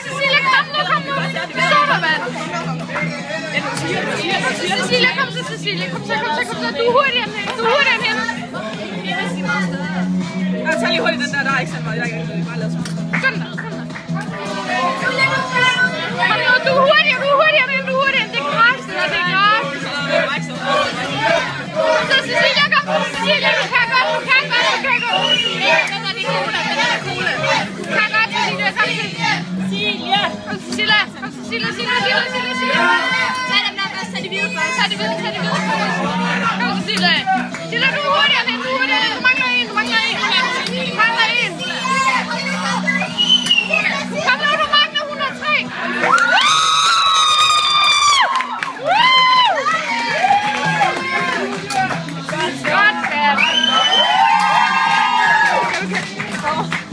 Cecilia, kom nu! Vi står der, mand! Cecilia, kom så, Cecilia! Kom så! Du er hurtigere end hende! Jeg tager lige hurtigt den der er ikke så meget. Jeg kan ikke bare lade sådan. Skynd dig! Kom nu, du er hurtigere end det er Karsten, og det er Karsten! Så Cecilia, kom! Cecilia, du kan godt! Den er cool! Du kan godt, Cecilia! Kom, Cecilia! Tag dem der først, tag de hvide først. Tag det videre. Kom, Cecilia! Cecilia, du er hurtigere end hende! Du mangler en! Kom nu, du mangler 103! Godt, Kat!